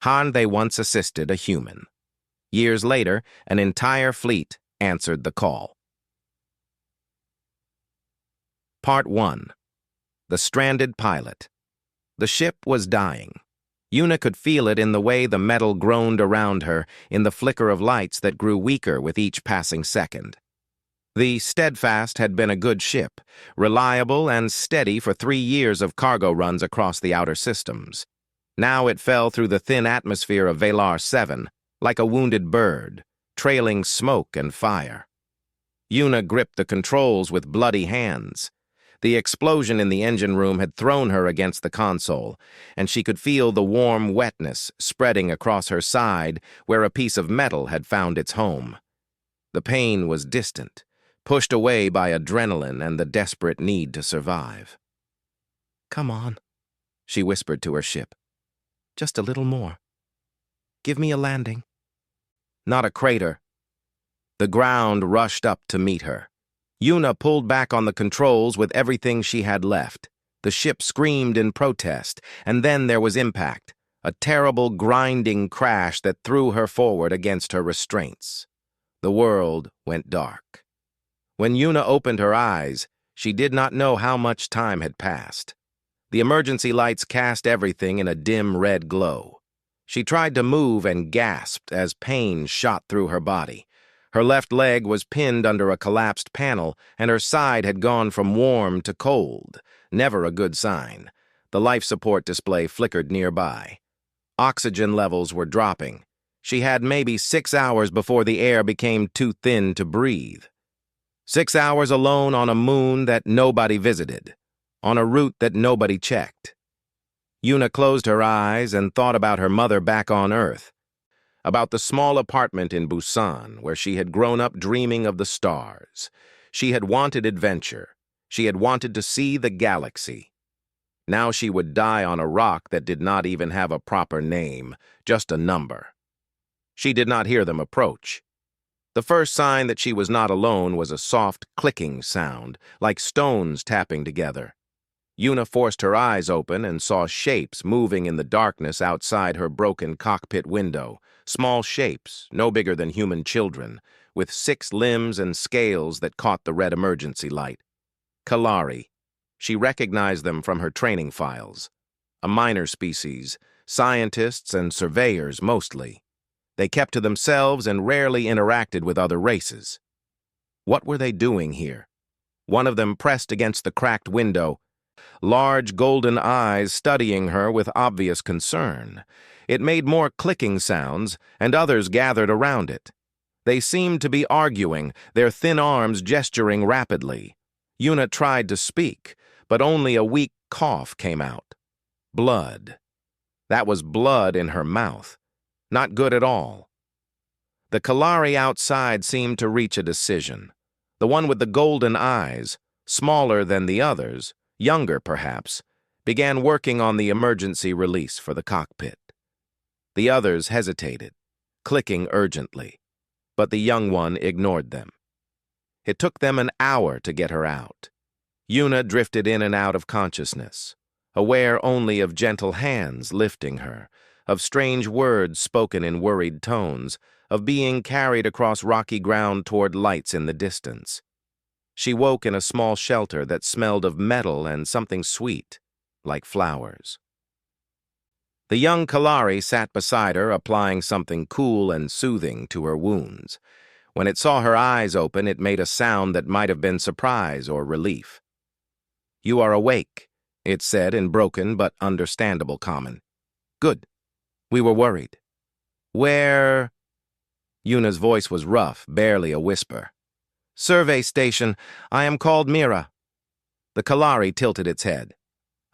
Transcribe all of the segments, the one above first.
Han they once assisted a human. Years later, an entire fleet answered the call. Part 1. The Stranded Pilot. The ship was dying. Yuna could feel it in the way the metal groaned around her, in the flicker of lights that grew weaker with each passing second. The Steadfast had been a good ship, reliable and steady for 3 years of cargo runs across the outer systems. Now it fell through the thin atmosphere of Valar 7, like a wounded bird, trailing smoke and fire. Yuna gripped the controls with bloody hands. The explosion in the engine room had thrown her against the console, and she could feel the warm wetness spreading across her side where a piece of metal had found its home. The pain was distant, pushed away by adrenaline and the desperate need to survive. "Come on," she whispered to her ship. "Just a little more. Give me a landing." Not a crater. The ground rushed up to meet her. Yuna pulled back on the controls with everything she had left. The ship screamed in protest, and then there was impact, a terrible grinding crash that threw her forward against her restraints. The world went dark. When Yuna opened her eyes, she did not know how much time had passed. The emergency lights cast everything in a dim red glow. She tried to move and gasped as pain shot through her body. Her left leg was pinned under a collapsed panel, and her side had gone from warm to cold. Never a good sign. The life support display flickered nearby. Oxygen levels were dropping. She had maybe 6 hours before the air became too thin to breathe. 6 hours alone on a moon that nobody visited, on a route that nobody checked. Yuna closed her eyes and thought about her mother back on Earth, about the small apartment in Busan where she had grown up dreaming of the stars. She had wanted adventure. She had wanted to see the galaxy. Now she would die on a rock that did not even have a proper name, just a number. She did not hear them approach. The first sign that she was not alone was a soft clicking sound, like stones tapping together. Yuna forced her eyes open and saw shapes moving in the darkness outside her broken cockpit window. Small shapes, no bigger than human children, with 6 limbs and scales that caught the red emergency light. Kalari. She recognized them from her training files. A minor species, scientists and surveyors mostly. They kept to themselves and rarely interacted with other races. What were they doing here? One of them pressed against the cracked window, large golden eyes studying her with obvious concern. It made more clicking sounds, and others gathered around it. They seemed to be arguing, their thin arms gesturing rapidly. Yuna tried to speak, but only a weak cough came out. Blood. That was blood in her mouth. Not good at all. The Kalari outside seemed to reach a decision. The one with the golden eyes, smaller than the others, younger perhaps, began working on the emergency release for the cockpit. The others hesitated, clicking urgently, but the young one ignored them. It took them an hour to get her out. Yuna drifted in and out of consciousness, aware only of gentle hands lifting her, of strange words spoken in worried tones, of being carried across rocky ground toward lights in the distance. She woke in a small shelter that smelled of metal and something sweet, like flowers. The young Kalari sat beside her, applying something cool and soothing to her wounds. When it saw her eyes open, it made a sound that might have been surprise or relief. "You are awake," it said in broken but understandable common. "Good. We were worried." "Where?" Yuna's voice was rough, barely a whisper. "Survey station. I am called Mira." The Kalari tilted its head.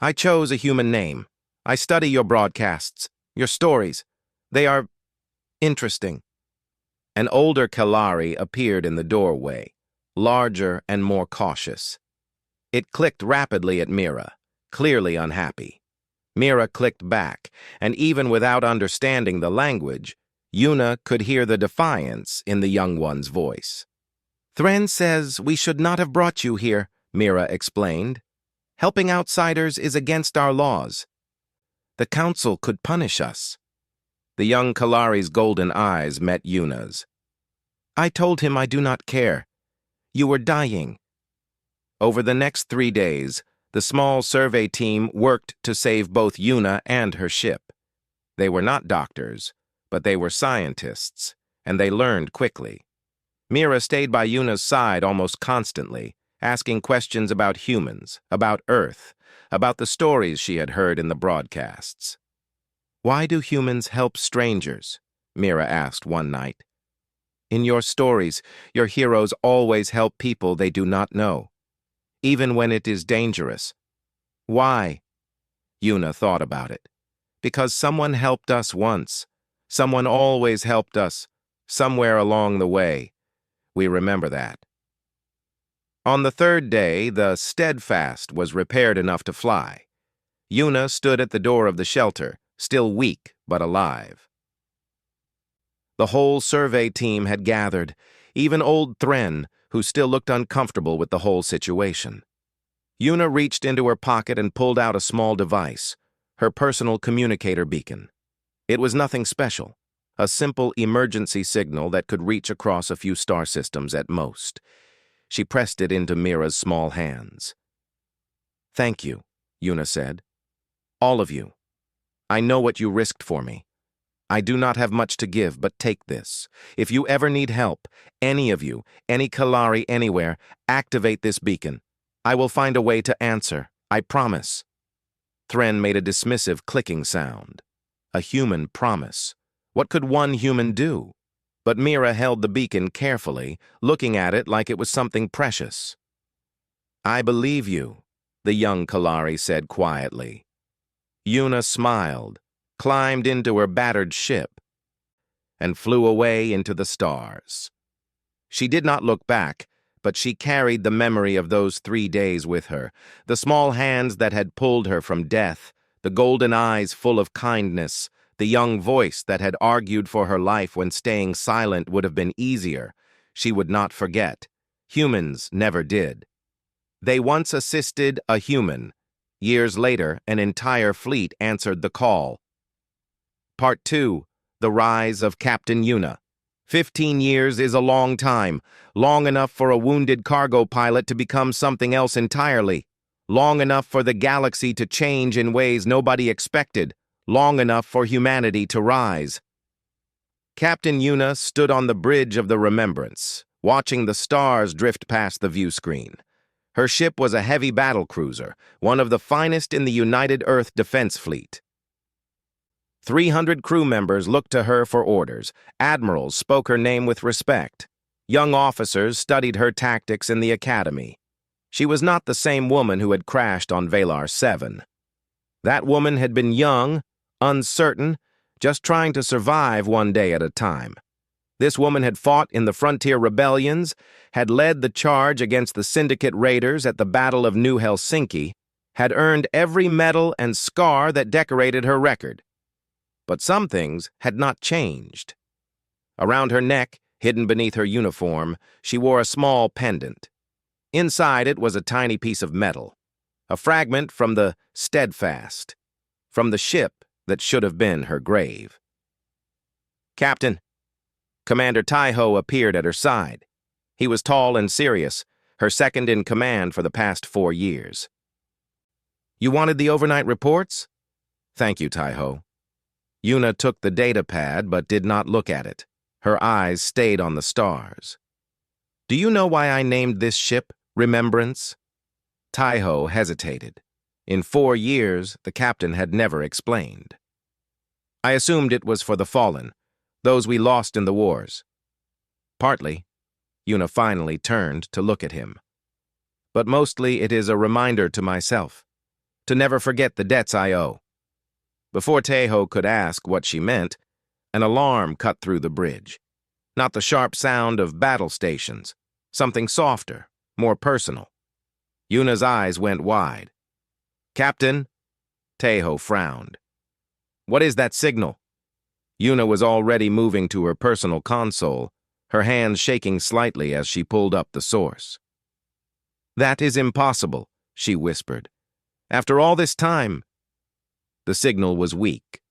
"I chose a human name. I study your broadcasts, your stories. They are interesting." An older Kalari appeared in the doorway, larger and more cautious. It clicked rapidly at Mira, clearly unhappy. Mira clicked back, and even without understanding the language, Yuna could hear the defiance in the young one's voice. "Thren says we should not have brought you here," Mira explained. "Helping outsiders is against our laws. The council could punish us." The young Kalari's golden eyes met Yuna's. "I told him I do not care. You were dying." Over the next 3 days, the small survey team worked to save both Yuna and her ship. They were not doctors, but they were scientists, and they learned quickly. Mira stayed by Yuna's side almost constantly, asking questions about humans, about Earth, about the stories she had heard in the broadcasts. "Why do humans help strangers?" Mira asked one night. "In your stories, your heroes always help people they do not know, even when it is dangerous. Why?" Yuna thought about it. "Because someone helped us once. Someone always helped us, somewhere along the way. We remember that." On the 3rd day, the Steadfast was repaired enough to fly. Yuna stood at the door of the shelter, still weak but alive. The whole survey team had gathered, even old Thren, who still looked uncomfortable with the whole situation. Yuna reached into her pocket and pulled out a small device, her personal communicator beacon. It was nothing special, a simple emergency signal that could reach across a few star systems at most. She pressed it into Mira's small hands. "Thank you," Yuna said. "All of you. I know what you risked for me. I do not have much to give, but take this. If you ever need help, any of you, any Kalari anywhere, activate this beacon. I will find a way to answer, I promise." Thren made a dismissive clicking sound. A human promise. What could one human do? But Mira held the beacon carefully, looking at it like it was something precious. "I believe you," the young Kalari said quietly. Yuna smiled, climbed into her battered ship, and flew away into the stars. She did not look back, but she carried the memory of those 3 days with her, the small hands that had pulled her from death, the golden eyes full of kindness, the young voice that had argued for her life when staying silent would have been easier. She would not forget. Humans never did. They once assisted a human. Years later, an entire fleet answered the call. Part 2. The Rise of Captain Yuna. 15 years is a long time, long enough for a wounded cargo pilot to become something else entirely, long enough for the galaxy to change in ways nobody expected, long enough for humanity to rise. Captain Yuna stood on the bridge of the Remembrance, watching the stars drift past the view screen. Her ship was a heavy battle cruiser, one of the finest in the United Earth Defense Fleet. 300 crew members looked to her for orders. Admirals spoke her name with respect. Young officers studied her tactics in the academy. She was not the same woman who had crashed on Valar 7. That woman had been young, uncertain, just trying to survive one day at a time. This woman had fought in the frontier rebellions, had led the charge against the Syndicate raiders at the Battle of New Helsinki, had earned every medal and scar that decorated her record. But some things had not changed. Around her neck, hidden beneath her uniform, she wore a small pendant. Inside it was a tiny piece of metal, a fragment from the Steadfast, from the ship that should have been her grave. "Captain." Commander Taiho appeared at her side. He was tall and serious, her second in command for the past 4 years. "You wanted the overnight reports?" "Thank you, Taiho." Yuna took the data pad but did not look at it. Her eyes stayed on the stars. "Do you know why I named this ship Remembrance?" Taiho hesitated. In 4 years, the captain had never explained. "I assumed it was for the fallen, those we lost in the wars." "Partly." Yuna finally turned to look at him. "But mostly it is a reminder to myself, to never forget the debts I owe." Before Taiho could ask what she meant, an alarm cut through the bridge. Not the sharp sound of battle stations, something softer, more personal. Yuna's eyes went wide. "Captain?" Taiho frowned. "What is that signal?" Yuna was already moving to her personal console, her hands shaking slightly as she pulled up the source. "That is impossible," she whispered. "After all this time..." The signal was weak.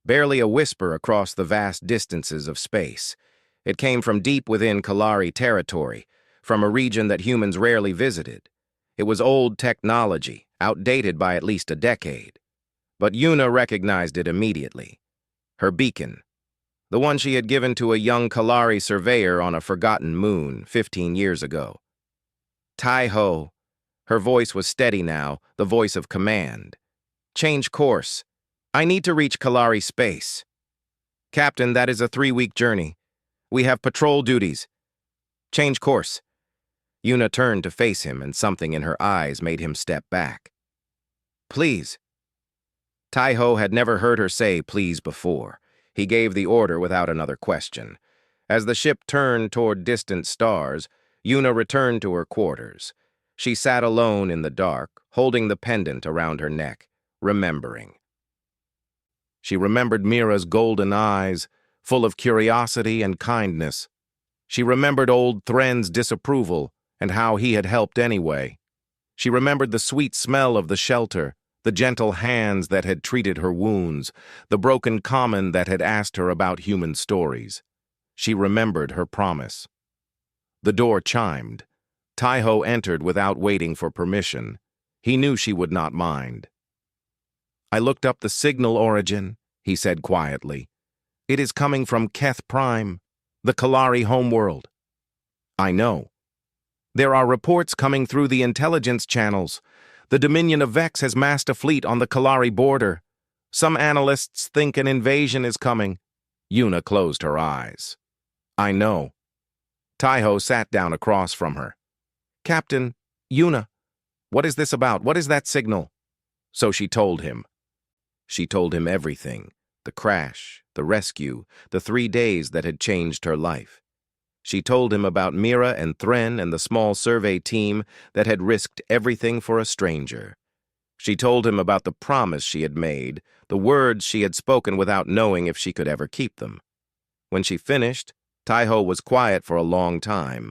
barely a whisper across the vast distances of space. It came from deep within Kalari territory, from a region that humans rarely visited. It was old technology, outdated by at least a decade. But Yuna recognized it immediately. Her beacon, the one she had given to a young Kalari surveyor on a forgotten moon 15 years ago. Tai-ho. Her voice was steady now, the voice of command. Change course. I need to reach Kalari space. Captain, that is a 3-week journey. We have patrol duties. Change course. Yuna turned to face him, and something in her eyes made him step back. Please. Tai-ho had never heard her say please before. He gave the order without another question. As the ship turned toward distant stars, Yuna returned to her quarters. She sat alone in the dark, holding the pendant around her neck, remembering. She remembered Mira's golden eyes, full of curiosity and kindness. She remembered old Thren's disapproval and how he had helped anyway. She remembered the sweet smell of the shelter, the gentle hands that had treated her wounds, the broken common that had asked her about human stories. She remembered her promise. The door chimed. Tai-ho entered without waiting for permission. He knew she would not mind. I looked up the signal origin, he said quietly. It is coming from Keth Prime, the Kalari homeworld. I know. There are reports coming through the intelligence channels. The Dominion of Vex has massed a fleet on the Kalari border. Some analysts think an invasion is coming. Yuna closed her eyes. I know. Tai-ho sat down across from her. Captain, Yuna, what is this about? What is that signal? So she told him. She told him everything. The crash, the rescue, the 3 days that had changed her life. She told him about Mira and Thren and the small survey team that had risked everything for a stranger. She told him about the promise she had made, the words she had spoken without knowing if she could ever keep them. When she finished, Tai-ho was quiet for a long time.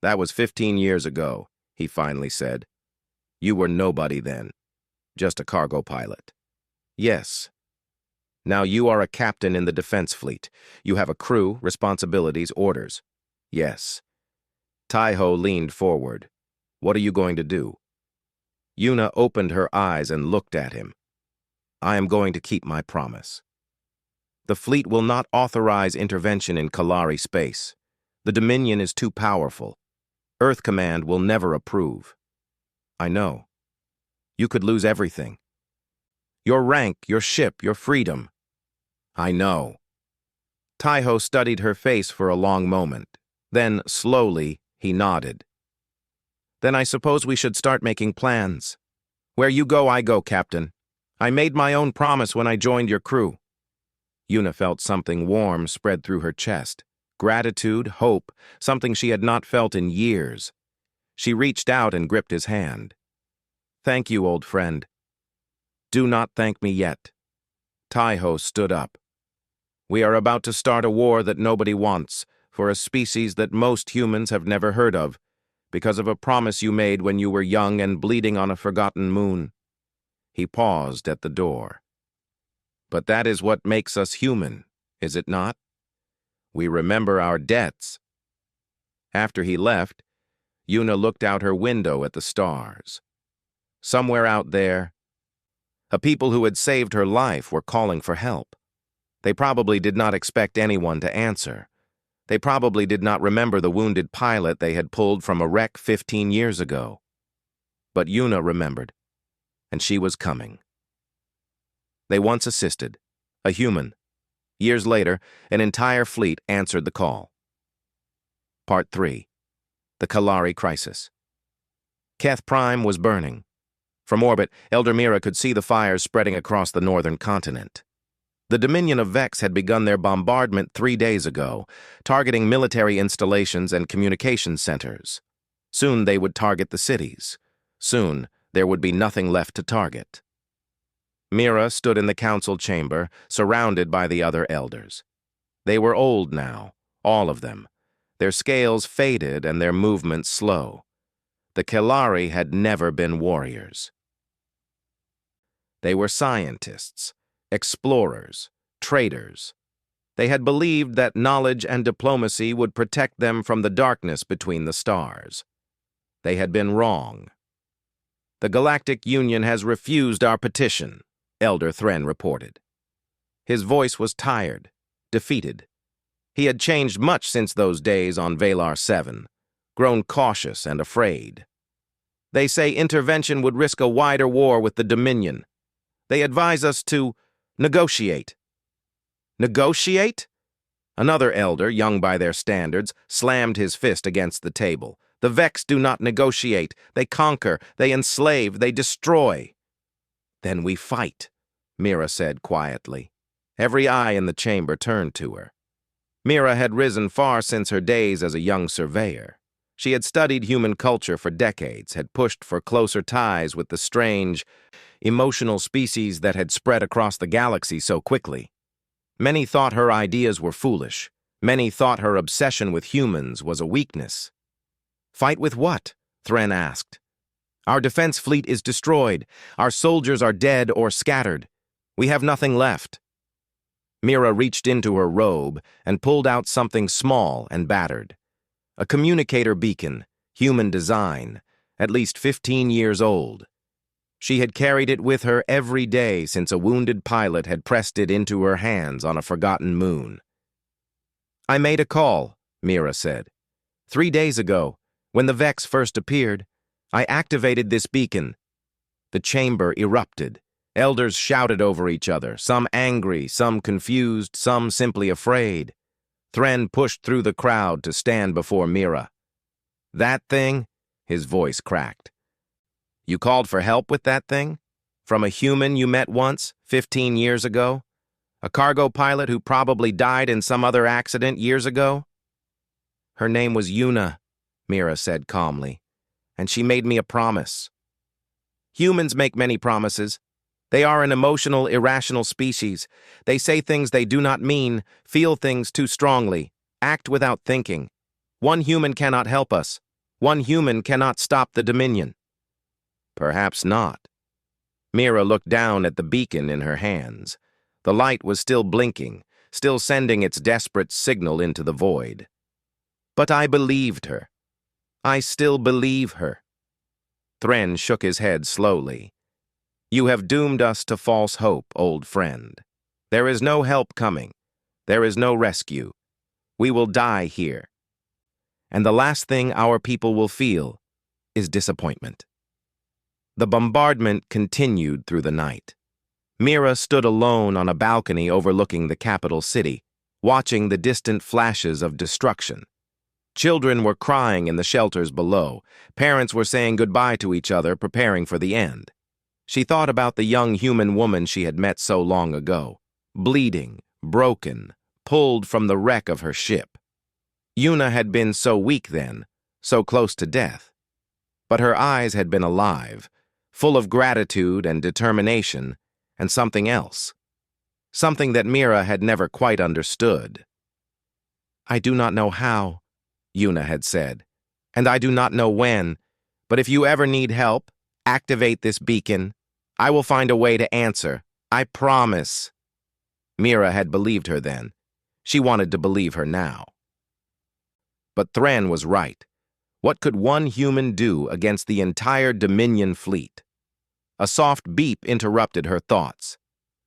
That was 15 years ago, he finally said. You were nobody then, just a cargo pilot. Yes. Now you are a captain in the defense fleet. You have a crew, responsibilities, orders. Yes. Tai-ho leaned forward. What are you going to do? Yuna opened her eyes and looked at him. I am going to keep my promise. The fleet will not authorize intervention in Kalari space. The Dominion is too powerful. Earth Command will never approve. I know. You could lose everything. Your rank, your ship, your freedom. I know. Tai-ho studied her face for a long moment. Then, slowly, he nodded. Then I suppose we should start making plans. Where you go, I go, Captain. I made my own promise when I joined your crew. Yuna felt something warm spread through her chest. Gratitude, hope, something she had not felt in years. She reached out and gripped his hand. Thank you, old friend. Do not thank me yet. Tai-ho stood up. We are about to start a war that nobody wants, for a species that most humans have never heard of, because of a promise you made when you were young and bleeding on a forgotten moon. He paused at the door. But that is what makes us human, is it not? We remember our debts. After he left, Yuna looked out her window at the stars. Somewhere out there, a people who had saved her life were calling for help. They probably did not expect anyone to answer. They probably did not remember the wounded pilot they had pulled from a wreck 15 years ago. But Yuna remembered, and she was coming. They once assisted, a human. Years later, an entire fleet answered the call. Part 3. The Kalari Crisis. Keth Prime was burning. From orbit, Elder Mira could see the fires spreading across the northern continent. The Dominion of Vex had begun their bombardment 3 days ago, targeting military installations and communications centers. Soon they would target the cities. Soon there would be nothing left to target. Mira stood in the council chamber, surrounded by the other elders. They were old now, all of them. Their scales faded and their movements slow. The Kalari had never been warriors. They were scientists, explorers, traders. They had believed that knowledge and diplomacy would protect them from the darkness between the stars. They had been wrong. "The Galactic Union has refused our petition," Elder Thren reported. His voice was tired, defeated. He had changed much since those days on Valar 7, grown cautious and afraid. "They say intervention would risk a wider war with the Dominion. They advise us to negotiate." Negotiate? Another elder, young by their standards, slammed his fist against the table. "The Vex do not negotiate. They conquer, they enslave, they destroy." "Then we fight," Mira said quietly. Every eye in the chamber turned to her. Mira had risen far since her days as a young surveyor. She had studied human culture for decades, had pushed for closer ties with the strange, emotional species that had spread across the galaxy so quickly. Many thought her ideas were foolish. Many thought her obsession with humans was a weakness. "Fight with what?" Thren asked. "Our defense fleet is destroyed. Our soldiers are dead or scattered. We have nothing left." Mira reached into her robe and pulled out something small and battered. A communicator beacon, human design, at least 15 years old. She had carried it with her every day since a wounded pilot had pressed it into her hands on a forgotten moon. "I made a call," Mira said. 3 days ago, when the Vex first appeared, I activated this beacon." The chamber erupted. Elders shouted over each other, some angry, some confused, some simply afraid. Thren pushed through the crowd to stand before Mira. "That thing?" His voice cracked. "You called for help with that thing? From a human you met once, 15 years ago? A cargo pilot who probably died in some other accident years ago?" "Her name was Yuna," Mira said calmly, "and she made me a promise." "Humans make many promises. They are an emotional, irrational species. They say things they do not mean, feel things too strongly, act without thinking. One human cannot help us. One human cannot stop the Dominion." "Perhaps not." Mira looked down at the beacon in her hands. The light was still blinking, still sending its desperate signal into the void. "But I believed her. I still believe her." Thren shook his head slowly. "You have doomed us to false hope, old friend. There is no help coming. There is no rescue. We will die here. And the last thing our people will feel is disappointment." The bombardment continued through the night. Mira stood alone on a balcony overlooking the capital city, watching the distant flashes of destruction. Children were crying in the shelters below. Parents were saying goodbye to each other, preparing for the end. She thought about the young human woman she had met so long ago, bleeding, broken, pulled from the wreck of her ship. Yuna had been so weak then, so close to death. But her eyes had been alive, full of gratitude and determination, and something else. Something that Mira had never quite understood. "I do not know how," Yuna had said, "and I do not know when, but if you ever need help, activate this beacon. I will find a way to answer. I promise." Mira had believed her then. She wanted to believe her now. But Thren was right. What could one human do against the entire Dominion fleet? A soft beep interrupted her thoughts.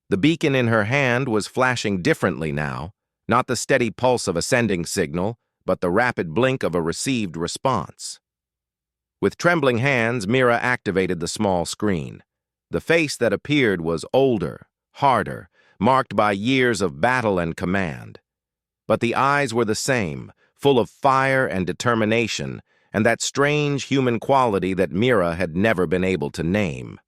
The beacon in her hand was flashing differently now, not the steady pulse of a sending signal, but the rapid blink of a received response. With trembling hands, Mira activated the small screen. The face that appeared was older, harder, marked by years of battle and command. But the eyes were the same, full of fire and determination, and that strange human quality that Mira had never been able to name.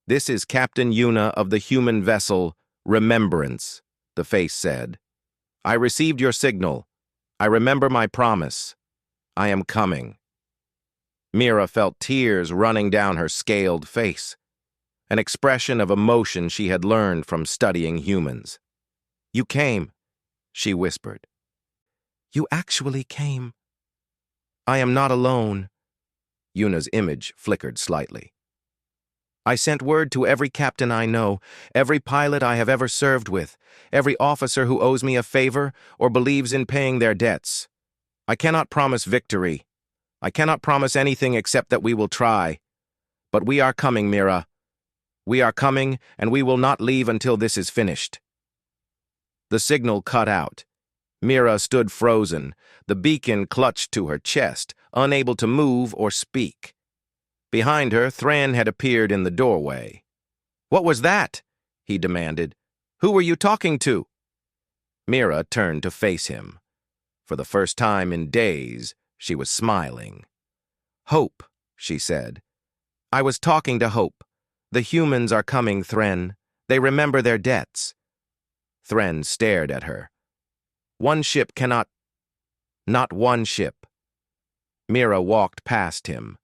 "This is Captain Yuna of the human vessel, Remembrance," the face said. "I received your signal. I remember my promise. I am coming." Mira felt tears running down her scaled face, an expression of emotion she had learned from studying humans. "You came," she whispered. "You actually came." "I am not alone." Yuna's image flickered slightly. I sent word to every captain I know, every pilot I have ever served with, every officer who owes me a favor or believes in paying their debts. I cannot promise victory. I cannot promise anything except that we will try. But we are coming, Mira. We are coming, and we will not leave until this is finished. The signal cut out. Mira stood frozen, the beacon clutched to her chest, unable to move or speak. Behind her, Thran had appeared in the doorway. "What was that?" he demanded. "Who were you talking to?" Mira turned to face him. For the first time in days, she was smiling. "Hope," she said. "I was talking to Hope. The humans are coming, Thran. They remember their debts." Thran stared at her. "One ship cannot—" "Not one ship." Mira walked past him,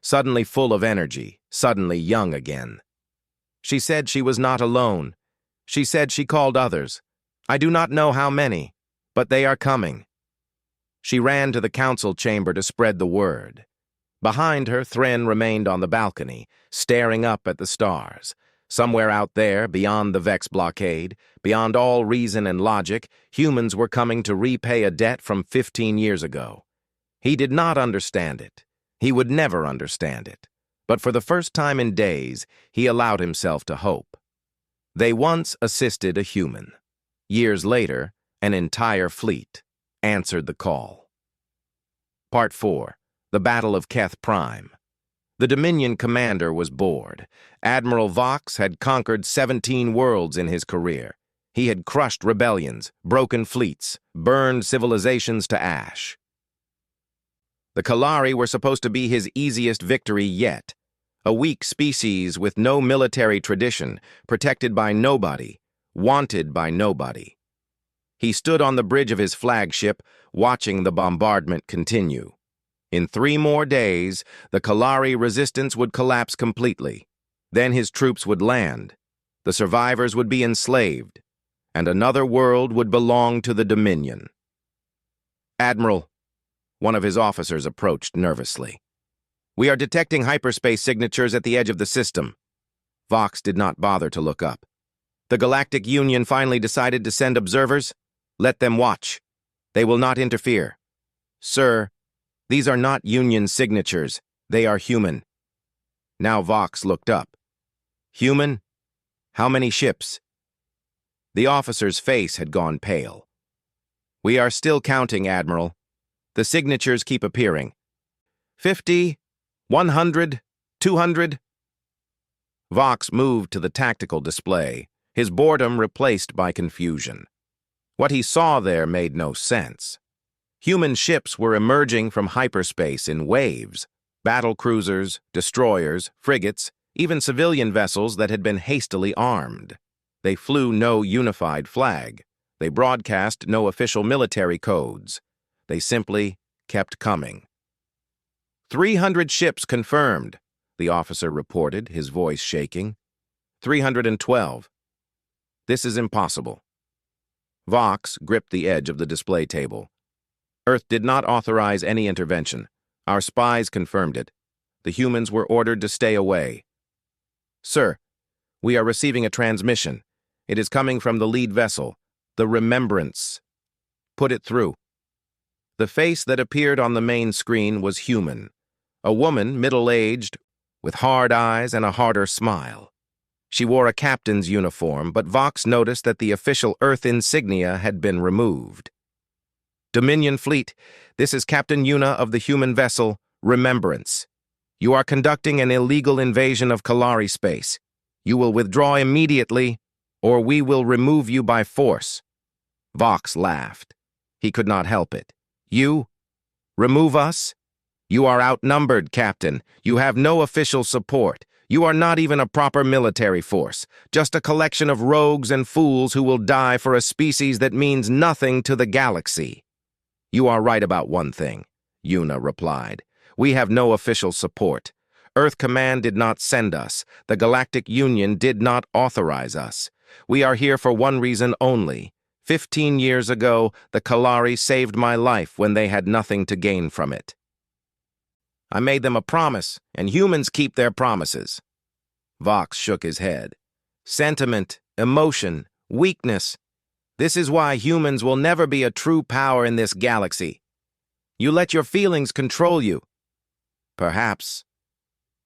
suddenly full of energy, suddenly young again. She said she was not alone. She said she called others. I do not know how many, but they are coming. She ran to the council chamber to spread the word. Behind her, Thran remained on the balcony, staring up at the stars. Somewhere out there, beyond the Vex blockade, beyond all reason and logic, humans were coming to repay a debt from 15 years ago. He did not understand it. He would never understand it. But for the first time in days, he allowed himself to hope. They once assisted a human. Years later, an entire fleet answered the call. Part 4. The Battle of Keth Prime. The Dominion commander was bored. Admiral Vox had conquered 17 worlds in his career. He had crushed rebellions, broken fleets, burned civilizations to ash. The Kalari were supposed to be his easiest victory yet. A weak species with no military tradition, protected by nobody, wanted by nobody. He stood on the bridge of his flagship, watching the bombardment continue. In 3 more days, the Kalari resistance would collapse completely. Then his troops would land. The survivors would be enslaved, and another world would belong to the Dominion. "Admiral," one of his officers approached nervously. "We are detecting hyperspace signatures at the edge of the system." Vox did not bother to look up. "The Galactic Union finally decided to send observers? Let them watch. They will not interfere." "Sir, these are not Union signatures. They are human." Now Vox looked up. "Human? How many ships?" The officer's face had gone pale. "We are still counting, Admiral. The signatures keep appearing. 50, 100, 200. Vox moved to the tactical display, his boredom replaced by confusion. What he saw there made no sense. Human ships were emerging from hyperspace in waves. Battle cruisers, destroyers, frigates, even civilian vessels that had been hastily armed. They flew no unified flag. They broadcast no official military codes. They simply kept coming. 300 ships confirmed, the officer reported, his voice shaking. 312. This is impossible. Vox gripped the edge of the display table. Earth did not authorize any intervention. Our spies confirmed it. The humans were ordered to stay away. "Sir, we are receiving a transmission. It is coming from the lead vessel, the Remembrance. Put it through." The face that appeared on the main screen was human. A woman, middle-aged, with hard eyes and a harder smile. She wore a captain's uniform, but Vox noticed that the official Earth insignia had been removed. "Dominion Fleet, this is Captain Yuna of the human vessel, Remembrance. You are conducting an illegal invasion of Kalari space. You will withdraw immediately, or we will remove you by force." Vox laughed. He could not help it. "You? Remove us? You are outnumbered, Captain. You have no official support. You are not even a proper military force, just a collection of rogues and fools who will die for a species that means nothing to the galaxy." "You are right about one thing," Yuna replied. "We have no official support. Earth Command did not send us. The Galactic Union did not authorize us. We are here for one reason only. 15 years ago, the Kalari saved my life when they had nothing to gain from it. I made them a promise, and humans keep their promises." Vox shook his head. Sentiment, emotion, weakness. This is why humans will never be a true power in this galaxy. You let your feelings control you. Perhaps.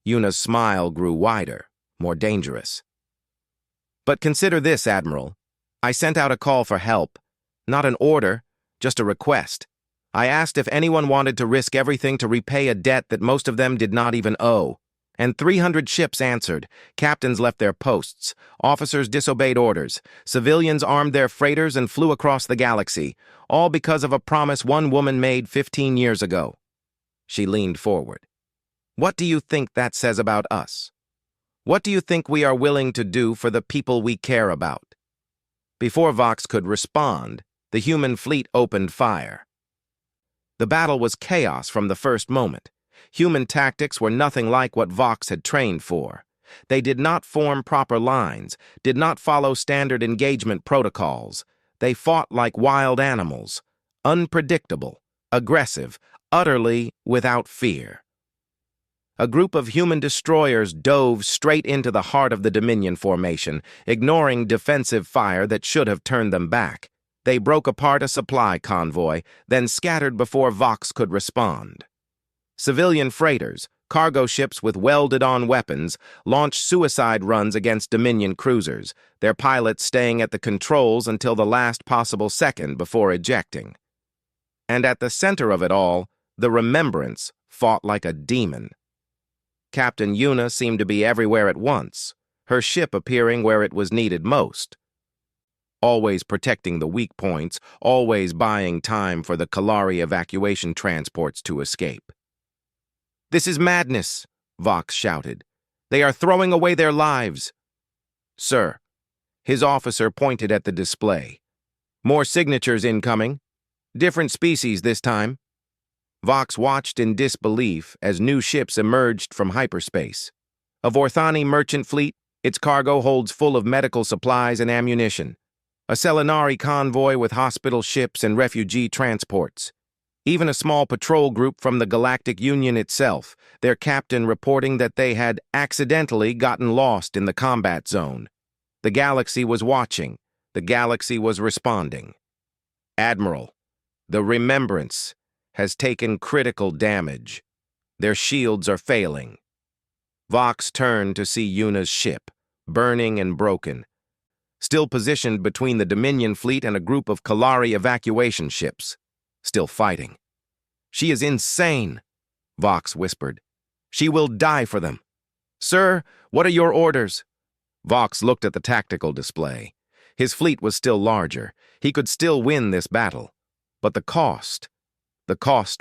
Yuna's smile grew wider, more dangerous. But consider this, Admiral. I sent out a call for help. Not an order, just a request. I asked if anyone wanted to risk everything to repay a debt that most of them did not even owe. And 300 ships answered. Captains left their posts. Officers disobeyed orders. Civilians armed their freighters and flew across the galaxy, all because of a promise one woman made 15 years ago. She leaned forward. What do you think that says about us? What do you think we are willing to do for the people we care about? Before Vox could respond, the human fleet opened fire. The battle was chaos from the first moment. Human tactics were nothing like what Vox had trained for. They did not form proper lines, did not follow standard engagement protocols. They fought like wild animals, unpredictable, aggressive, utterly without fear. A group of human destroyers dove straight into the heart of the Dominion formation, ignoring defensive fire that should have turned them back. They broke apart a supply convoy, then scattered before Vox could respond. Civilian freighters, cargo ships with welded-on weapons, launched suicide runs against Dominion cruisers, their pilots staying at the controls until the last possible second before ejecting. And at the center of it all, the Remembrance fought like a demon. Captain Yuna seemed to be everywhere at once, her ship appearing where it was needed most. Always protecting the weak points, always buying time for the Kalari evacuation transports to escape. "This is madness," Vox shouted. "They are throwing away their lives." "Sir." His officer pointed at the display. "More signatures incoming. Different species this time." Vox watched in disbelief as new ships emerged from hyperspace. A Vorthani merchant fleet, its cargo holds full of medical supplies and ammunition. A Selenari convoy with hospital ships and refugee transports. Even a small patrol group from the Galactic Union itself, their captain reporting that they had accidentally gotten lost in the combat zone. The galaxy was watching. The galaxy was responding. "Admiral, the Remembrance has taken critical damage. Their shields are failing." Vox turned to see Yuna's ship, burning and broken, still positioned between the Dominion fleet and a group of Kalari evacuation ships, still fighting. "She is insane," Vox whispered. "She will die for them." "Sir, what are your orders?" Vox looked at the tactical display. His fleet was still larger. He could still win this battle. But the cost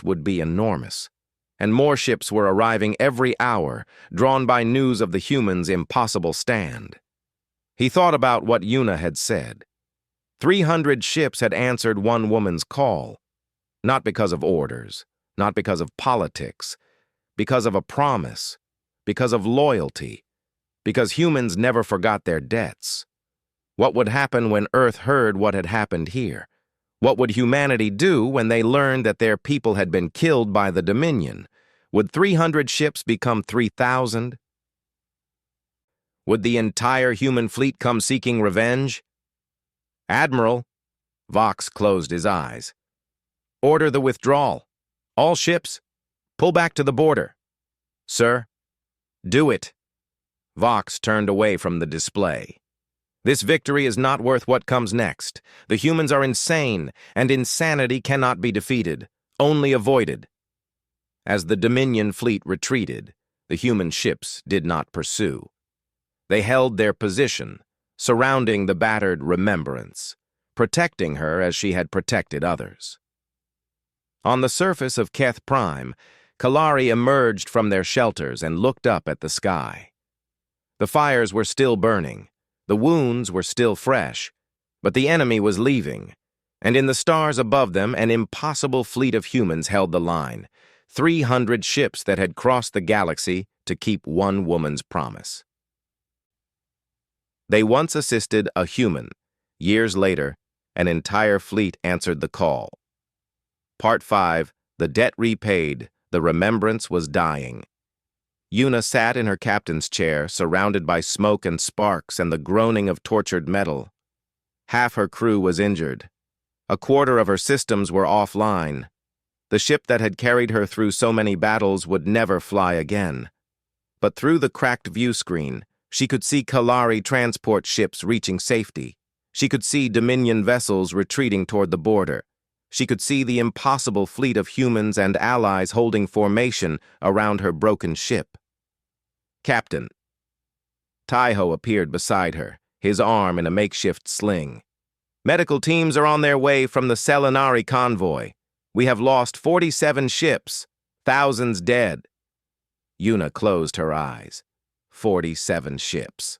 would be enormous. And more ships were arriving every hour, drawn by news of the humans' impossible stand. He thought about what Yuna had said. 300 ships had answered one woman's call, not because of orders, not because of politics, because of a promise, because of loyalty, because humans never forgot their debts. What would happen when Earth heard what had happened here? What would humanity do when they learned that their people had been killed by the Dominion? Would 300 ships become 3,000? Would the entire human fleet come seeking revenge? "Admiral," Vox closed his eyes. "Order the withdrawal. All ships, pull back to the border." "Sir." "Do it." Vox turned away from the display. This victory is not worth what comes next. The humans are insane, and insanity cannot be defeated, only avoided. As the Dominion fleet retreated, the human ships did not pursue. They held their position, surrounding the battered Remembrance, protecting her as she had protected others. On the surface of Keth Prime, Kalari emerged from their shelters and looked up at the sky. The fires were still burning. The wounds were still fresh, but the enemy was leaving, and in the stars above them an impossible fleet of humans held the line, 300 ships that had crossed the galaxy to keep one woman's promise. They once assisted a human. Years later, an entire fleet answered the call. Part 5, The Debt Repaid, The Remembrance Was Dying. Yuna sat in her captain's chair, surrounded by smoke and sparks and the groaning of tortured metal. Half her crew was injured. A quarter of her systems were offline. The ship that had carried her through so many battles would never fly again. But through the cracked view screen, she could see Kalari transport ships reaching safety. She could see Dominion vessels retreating toward the border. She could see the impossible fleet of humans and allies holding formation around her broken ship. Captain. Taiho appeared beside her, his arm in a makeshift sling. Medical teams are on their way from the Selinari convoy. We have lost 47 ships, thousands dead. Yuna closed her eyes. 47 ships.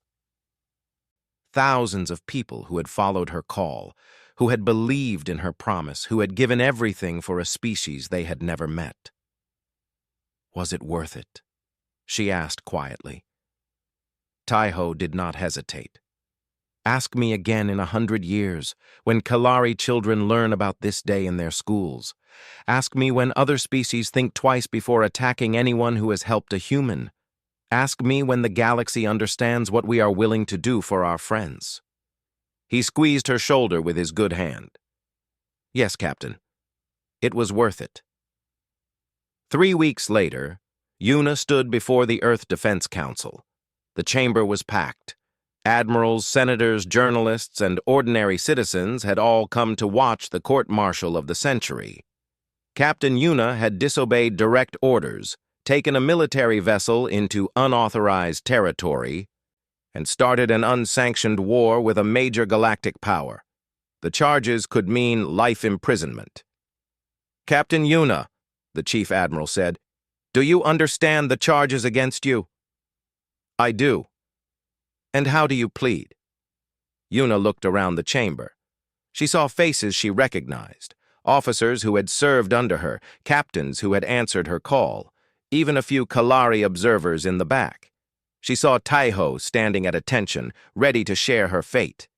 Thousands of people who had followed her call, who had believed in her promise, who had given everything for a species they had never met. Was it worth it? She asked quietly. Taiho did not hesitate. Ask me again in 100 years, when Kalari children learn about this day in their schools. Ask me when other species think twice before attacking anyone who has helped a human. Ask me when the galaxy understands what we are willing to do for our friends. He squeezed her shoulder with his good hand. Yes, Captain. It was worth it. 3 weeks later, Yuna stood before the Earth Defense Council. The chamber was packed. Admirals, senators, journalists, and ordinary citizens had all come to watch the court-martial of the century. Captain Yuna had disobeyed direct orders, taken a military vessel into unauthorized territory, and started an unsanctioned war with a major galactic power. The charges could mean life imprisonment. Captain Yuna, the Chief Admiral said, do you understand the charges against you? I do. And how do you plead? Yuna looked around the chamber. She saw faces she recognized, officers who had served under her, captains who had answered her call, even a few Kalari observers in the back. She saw Taiho standing at attention, ready to share her fate.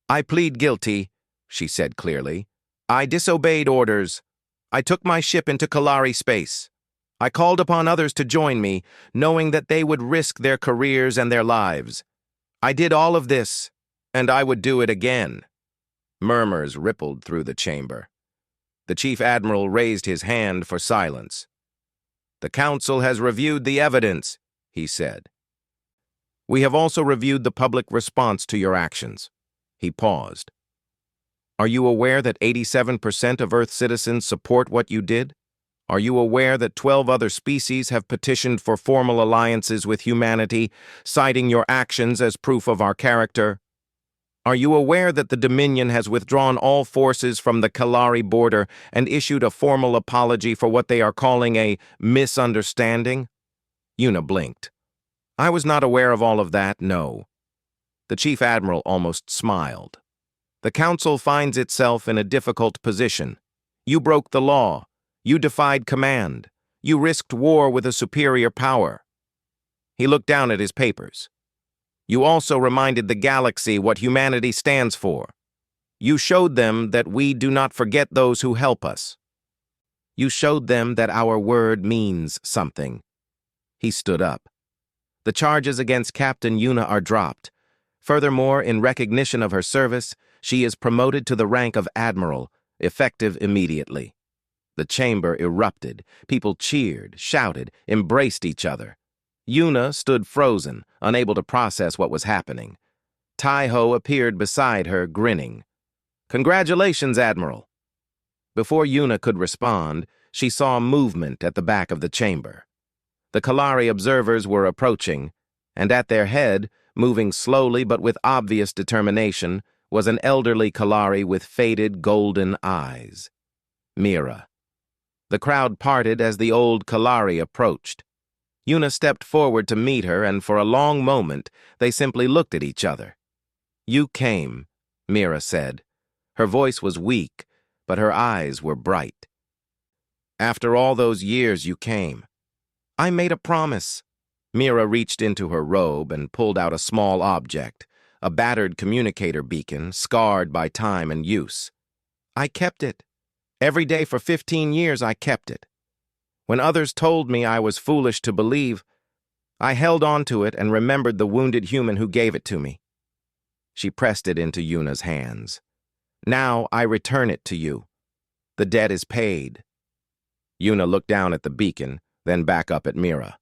I plead guilty, she said clearly. I disobeyed orders. I took my ship into Kalari space. I called upon others to join me, knowing that they would risk their careers and their lives. I did all of this, and I would do it again. Murmurs rippled through the chamber. The Chief Admiral raised his hand for silence. The Council has reviewed the evidence, he said. We have also reviewed the public response to your actions. He paused. Are you aware that 87% of Earth citizens support what you did? Are you aware that 12 other species have petitioned for formal alliances with humanity, citing your actions as proof of our character? Are you aware that the Dominion has withdrawn all forces from the Kalari border and issued a formal apology for what they are calling a misunderstanding? Yuna blinked. I was not aware of all of that, no. The Chief Admiral almost smiled. The Council finds itself in a difficult position. You broke the law. You defied command. You risked war with a superior power. He looked down at his papers. You also reminded the galaxy what humanity stands for. You showed them that we do not forget those who help us. You showed them that our word means something. He stood up. The charges against Captain Yuna are dropped. Furthermore, in recognition of her service, she is promoted to the rank of Admiral, effective immediately. The chamber erupted. People cheered, shouted, embraced each other. Yuna stood frozen, unable to process what was happening. Taiho appeared beside her, grinning. Congratulations, Admiral. Before Yuna could respond, she saw movement at the back of the chamber. The Kalari observers were approaching, and at their head, moving slowly but with obvious determination, was an elderly Kalari with faded golden eyes. Mira. The crowd parted as the old Kalari approached. Yuna stepped forward to meet her, and for a long moment, they simply looked at each other. You came, Mira said. Her voice was weak, but her eyes were bright. After all those years, you came. I made a promise. Mira reached into her robe and pulled out a small object, a battered communicator beacon, scarred by time and use. I kept it. Every day for 15 years I kept it. When others told me I was foolish to believe, I held on to it and remembered the wounded human who gave it to me. She pressed it into Yuna's hands. Now I return it to you. The debt is paid. Yuna looked down at the beacon, then back up at Mira.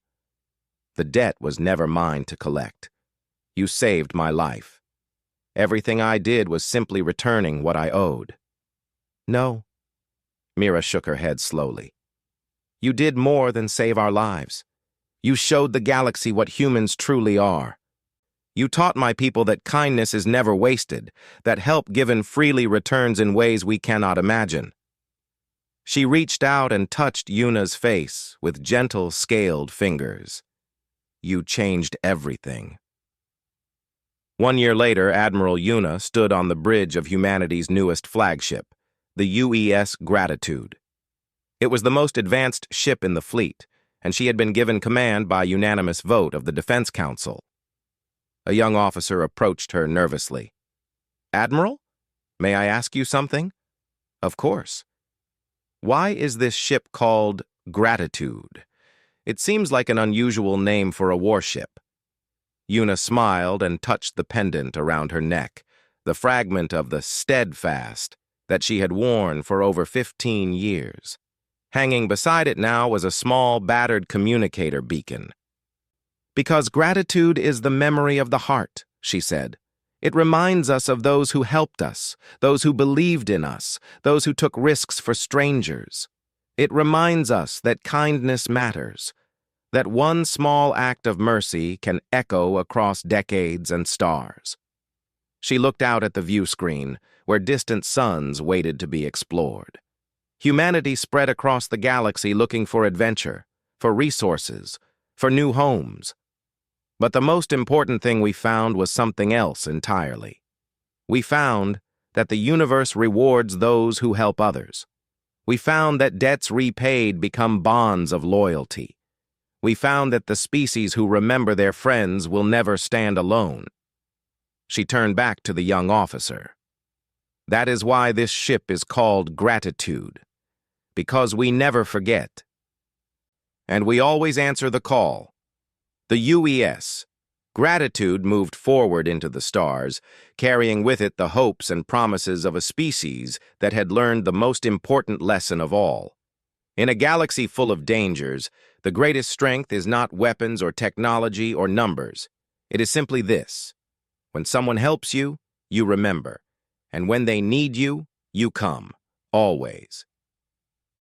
The debt was never mine to collect. You saved my life. Everything I did was simply returning what I owed. No. Mira shook her head slowly. You did more than save our lives. You showed the galaxy what humans truly are. You taught my people that kindness is never wasted, that help given freely returns in ways we cannot imagine. She reached out and touched Yuna's face with gentle, scaled fingers. You changed everything. 1 year later, Admiral Yuna stood on the bridge of humanity's newest flagship, the UES Gratitude. It was the most advanced ship in the fleet, and she had been given command by unanimous vote of the Defense Council. A young officer approached her nervously. Admiral, may I ask you something? Of course. Why is this ship called Gratitude? It seems like an unusual name for a warship. Yuna smiled and touched the pendant around her neck, the fragment of the steadfast that she had worn for over 15 years. Hanging beside it now was a small, battered communicator beacon. Because gratitude is the memory of the heart, she said. It reminds us of those who helped us, those who believed in us, those who took risks for strangers. It reminds us that kindness matters, that one small act of mercy can echo across decades and stars. She looked out at the view screen, where distant suns waited to be explored. Humanity spread across the galaxy looking for adventure, for resources, for new homes. But the most important thing we found was something else entirely. We found that the universe rewards those who help others. We found that debts repaid become bonds of loyalty. We found that the species who remember their friends will never stand alone. She turned back to the young officer. That is why this ship is called Gratitude, because we never forget. And we always answer the call. The UES, Gratitude, moved forward into the stars, carrying with it the hopes and promises of a species that had learned the most important lesson of all. In a galaxy full of dangers, the greatest strength is not weapons or technology or numbers. It is simply this. When someone helps you, you remember. And when they need you, you come. Always.